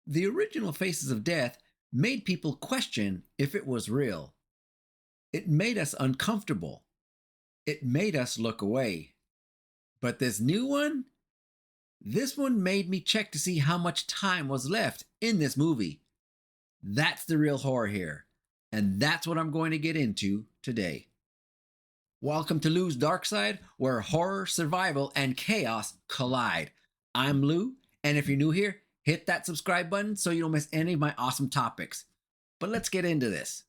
The original Faces of Death made people question if it was real. It made us uncomfortable. It made us look away. But this one made me check to see how much time was left in this movie. That's the real horror here. And that's what I'm going to get into today. Welcome to Lou's Dark Side, where horror, survival, and chaos collide. I'm Lou, and if you're new here, hit that subscribe button so you don't miss any of my awesome topics. But let's get into this.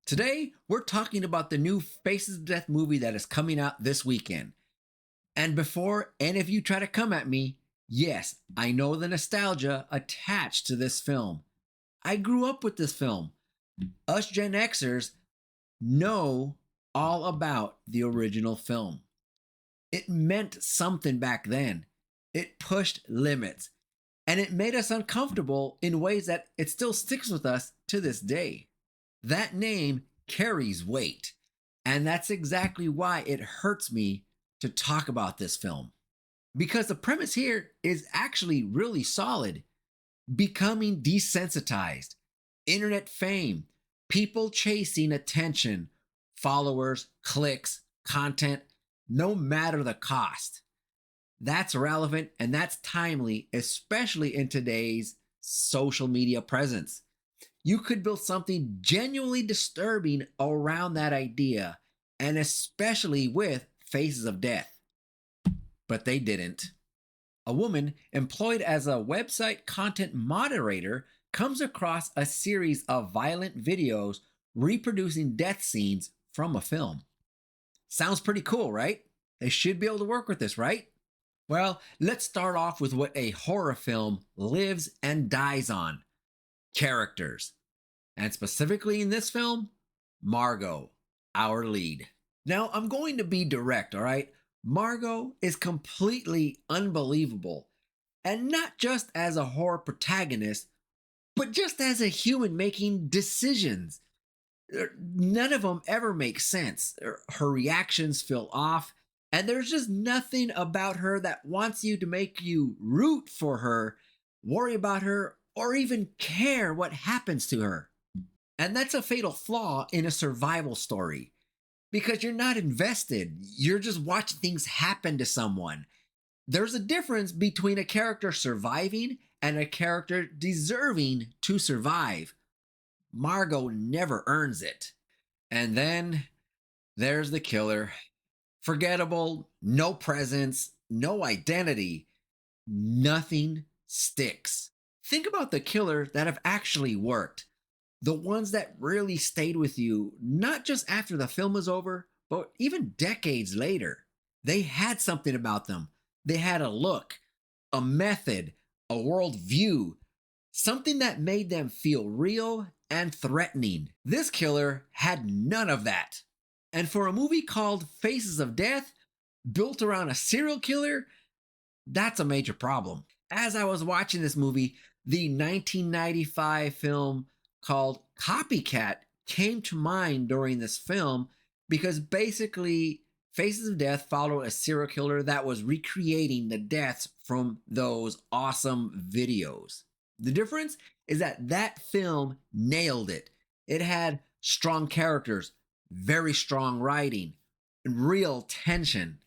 Today, we're talking about the new Faces of Death movie that is coming out this weekend. And before any of you try to come at me, yes, I know the nostalgia attached to this film. I grew up with this film. Us Gen Xers know all about the original film. It meant something back then. It pushed limits. And it made us uncomfortable in ways that it still sticks with us to this day. That name carries weight. And that's exactly why it hurts me to talk about this film. Because the premise here is actually really solid. Becoming desensitized, internet fame, people chasing attention, followers, clicks, content, no matter the cost. That's relevant and that's timely, especially in today's social media presence. You could build something genuinely disturbing around that idea, and especially with Faces of Death. But they didn't. A woman employed as a website content moderator comes across a series of violent videos reproducing death scenes from a film. Sounds pretty cool, right? They should be able to work with this, right? Well, let's start off with what a horror film lives and dies on: characters. And specifically in this film, Margot, our lead. Now, I'm going to be direct, all right? Margot is completely unbelievable. And not just as a horror protagonist, but just as a human making decisions. None of them ever make sense. Her reactions feel off, and there's just nothing about her that wants you to make you root for her, worry about her, or even care what happens to her. And that's a fatal flaw in a survival story, because you're not invested. You're just watching things happen to someone. There's a difference between a character surviving and a character deserving to survive. Margot never earns it. And then there's the killer. Forgettable, no presence, no identity. Nothing sticks. Think about the killers that have actually worked. The ones that really stayed with you, not just after the film was over, but even decades later. They had something about them. They had a look, a method, a worldview, something that made them feel real and threatening. This killer had none of that. And for a movie called Faces of Death, built around a serial killer, that's a major problem. As I was watching this movie, the 1995 film called Copycat came to mind during this film, because basically Faces of Death followed a serial killer that was recreating the deaths from those awesome videos. The difference is that that film nailed it. It had strong characters, very strong writing, and real tension.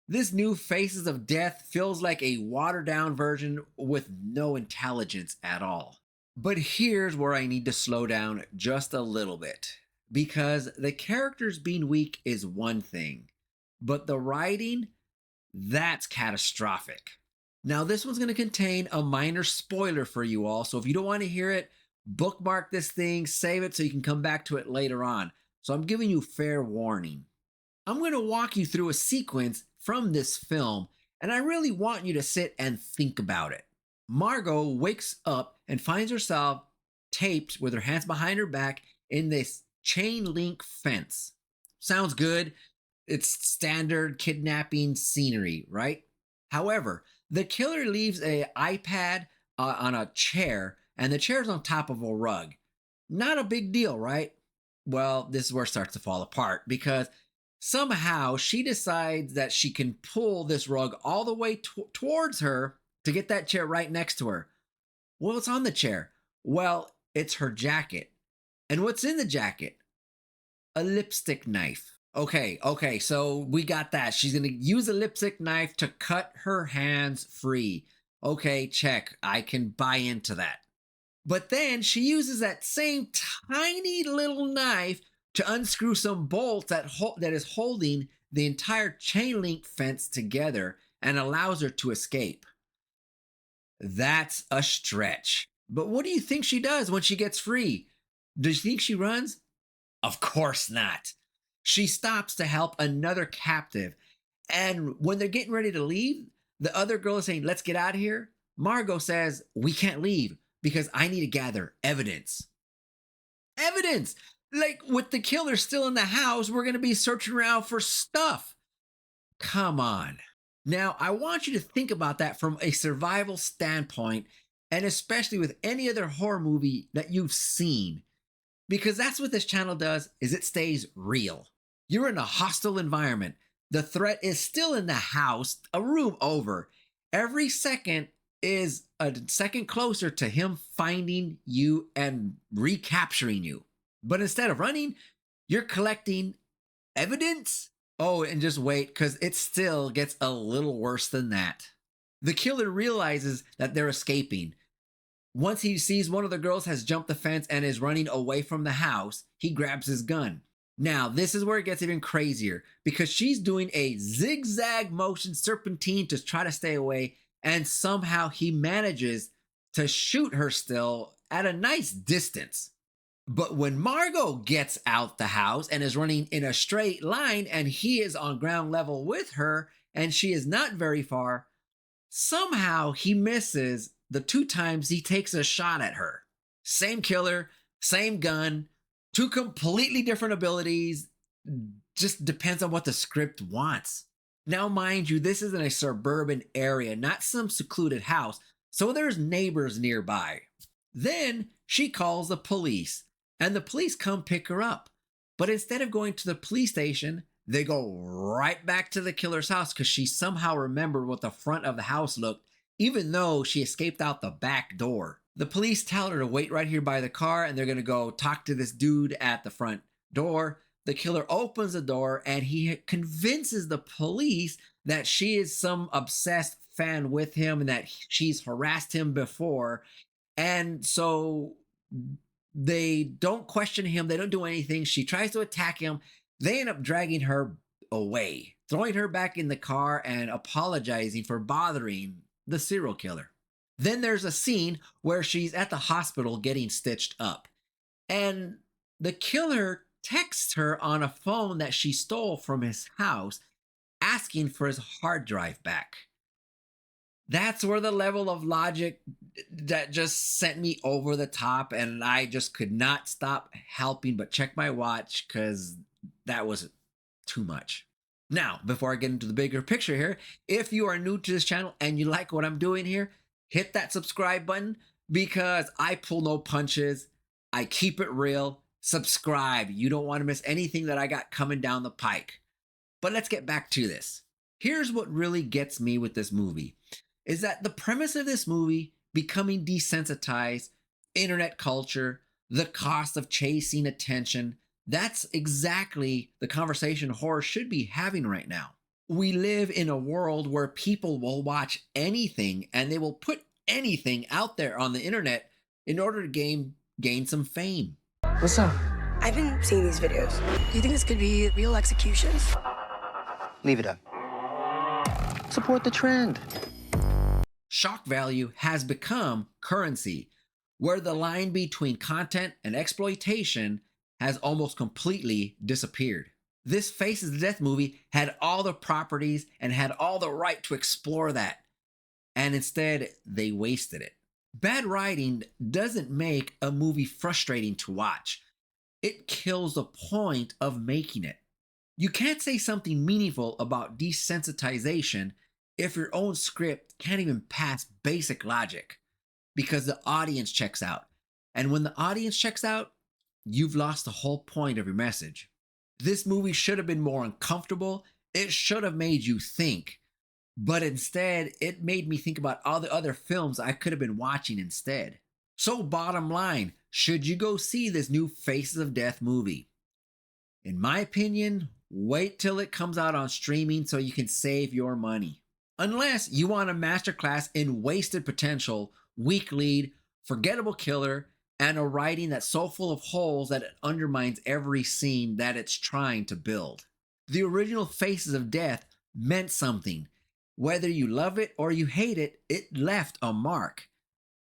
This new Faces of Death feels like a watered down version with no intelligence at all. But here's where I need to slow down just a little bit, because the characters being weak is one thing, but the writing, that's catastrophic. Now, this one's going to contain a minor spoiler for you all, so if you don't want to hear it, bookmark this thing, save it so you can come back to it later on. So I'm giving you fair warning. I'm going to walk you through a sequence from this film, and I really want you to sit and think about it. Margot wakes up and finds herself taped with her hands behind her back in this chain link fence. Sounds good. It's standard kidnapping scenery, right? However, the killer leaves an iPad on a chair, and the chair's on top of a rug. Not a big deal, right? Well, this is where it starts to fall apart, because somehow she decides that she can pull this rug all the way towards her to get that chair right next to her. Well, it's on the chair. Well, it's her jacket. And what's in the jacket? A lipstick knife. Okay, so we got that. She's gonna use a lipstick knife to cut her hands free. Okay, check. I can buy into that. But then she uses that same tiny little knife to unscrew some bolts that is holding the entire chain link fence together and allows her to escape. That's a stretch. But what do you think she does when she gets free? Does you think she runs? Of course not. She stops to help another captive. And when they're getting ready to leave, the other girl is saying, "Let's get out of here." Margot says, "We can't leave because I need to gather evidence." Evidence! Like, with the killer still in the house, we're going to be searching around for stuff. Come on. Now, I want you to think about that from a survival standpoint, and especially with any other horror movie that you've seen, because that's what this channel does, is it stays real. You're in a hostile environment. The threat is still in the house, a room over. Every second is a second closer to him finding you and recapturing you. But instead of running, you're collecting evidence. Oh, and just wait, because it still gets a little worse than that. The killer realizes that they're escaping. Once he sees one of the girls has jumped the fence and is running away from the house, he grabs his gun. Now, this is where it gets even crazier, because she's doing a zigzag motion serpentine to try to stay away, and somehow he manages to shoot her still at a nice distance. But when Margot gets out the house and is running in a straight line and he is on ground level with her and she is not very far, somehow he misses the 2 times he takes a shot at her. Same killer, same gun, 2 completely different abilities. Just depends on what the script wants. Now, mind you, this is in a suburban area, not some secluded house, so there's neighbors nearby. Then she calls the police, and the police come pick her up. But instead of going to the police station, they go right back to the killer's house because she somehow remembered what the front of the house looked, even though she escaped out the back door. The police tell her to wait right here by the car, and they're going to go talk to this dude at the front door. The killer opens the door, and he convinces the police that she is some obsessed fan with him and that she's harassed him before. And so they don't question him. They don't do anything. She tries to attack him. They end up dragging her away, throwing her back in the car and apologizing for bothering the serial killer. Then there's a scene where she's at the hospital getting stitched up. And the killer texts her on a phone that she stole from his house, asking for his hard drive back. That's where the level of logic that just sent me over the top, and I just could not stop helping but check my watch because that was too much. Now, before I get into the bigger picture here, if you are new to this channel and you like what I'm doing here, hit that subscribe button because I pull no punches. I keep it real. Subscribe. You don't want to miss anything that I got coming down the pike. But let's get back to this. Here's what really gets me with this movie, is that the premise of this movie, becoming desensitized, internet culture, the cost of chasing attention, that's exactly the conversation horror should be having right now. We live in a world where people will watch anything and they will put anything out there on the internet in order to gain some fame. What's up? I've been seeing these videos. Do you think this could be real executions? Leave it up. Support the trend. Shock value has become currency, where the line between content and exploitation has almost completely disappeared. This Faces of Death movie had all the properties and had all the right to explore that, and instead they wasted it. Bad writing doesn't make a movie frustrating to watch. It kills the point of making it. You can't say something meaningful about desensitization if your own script can't even pass basic logic, because the audience checks out. And when the audience checks out, you've lost the whole point of your message. This movie should have been more uncomfortable. It should have made you think. but instead it made me think about all the other films I could have been watching instead. So bottom line, should you go see this new Faces of Death movie? In my opinion, wait till it comes out on streaming so you can save your money. Unless you want a masterclass in wasted potential, weak lead, forgettable killer, and a writing that's so full of holes that it undermines every scene that it's trying to build. The original Faces of Death meant something. Whether you love it or you hate it, it left a mark.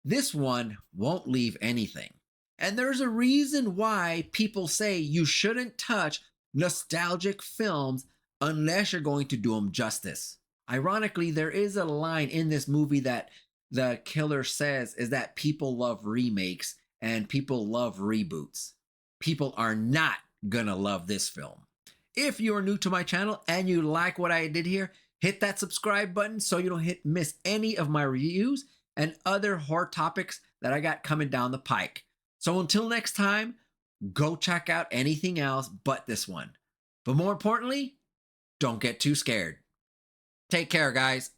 This one won't leave anything. And there's a reason why people say you shouldn't touch nostalgic films unless you're going to do them justice. Ironically, there is a line in this movie that the killer says is that people love remakes and people love reboots. People are not gonna love this film. If you are new to my channel and you like what I did here, hit that subscribe button so you don't miss any of my reviews and other horror topics that I got coming down the pike. So until next time, go check out anything else but this one. But more importantly, don't get too scared. Take care, guys.